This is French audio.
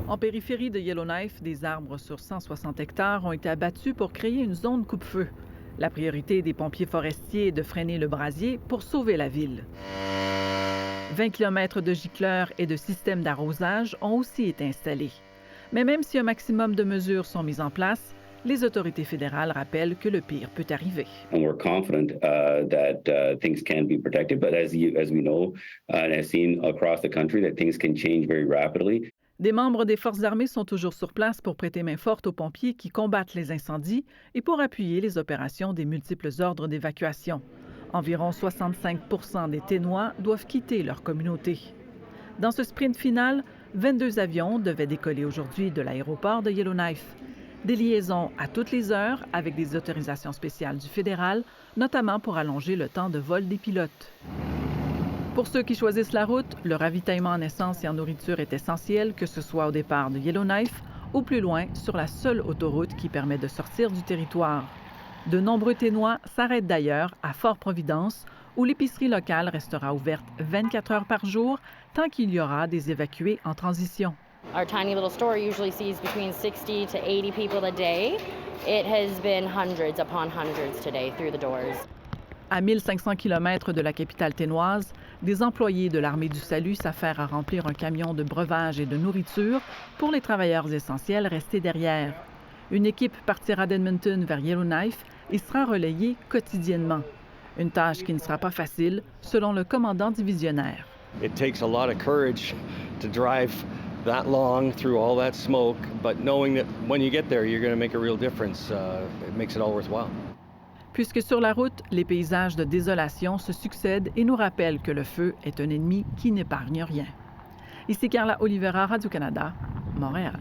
En périphérie de Yellowknife, des arbres sur 160 hectares ont été abattus pour créer une zone coupe-feu. La priorité des pompiers forestiers est de freiner le brasier pour sauver la ville. 20 km de gicleurs et de systèmes d'arrosage ont aussi été installés. Mais même si un maximum de mesures sont mises en place, les autorités fédérales rappellent que le pire peut arriver. And we're confident that things can be protected, but as we know and have seen across the country, that things can change very rapidly. Des membres des forces armées sont toujours sur place pour prêter main forte aux pompiers qui combattent les incendies et pour appuyer les opérations des multiples ordres d'évacuation. Environ 65 des Ténois doivent quitter leur communauté. Dans ce sprint final, 22 avions devaient décoller aujourd'hui de l'aéroport de Yellowknife. Des liaisons à toutes les heures avec des autorisations spéciales du fédéral, notamment pour allonger le temps de vol des pilotes. Pour ceux qui choisissent la route, le ravitaillement en essence et en nourriture est essentiel, que ce soit au départ de Yellowknife ou plus loin sur la seule autoroute qui permet de sortir du territoire. De nombreux Ténois s'arrêtent d'ailleurs à Fort-Providence, où l'épicerie locale restera ouverte 24 heures par jour tant qu'il y aura des évacués en transition. Our tiny little store usually sees between 60 to 80 people a day. It has been hundreds upon hundreds today through the doors. À 1500 km de la capitale ténoise, des employés de l'Armée du Salut s'affairent à remplir un camion de breuvage et de nourriture pour les travailleurs essentiels restés derrière. Une équipe partira d'Edmonton vers Yellowknife et sera relayée quotidiennement. Une tâche qui ne sera pas facile, selon le commandant divisionnaire. It takes a lot of courage to drive that long through all that smoke, but knowing that when you get there, you're going to make a real difference, it makes it all worthwhile. Puisque sur la route, les paysages de désolation se succèdent et nous rappellent que le feu est un ennemi qui n'épargne rien. Ici Carla Olivera, Radio-Canada, Montréal.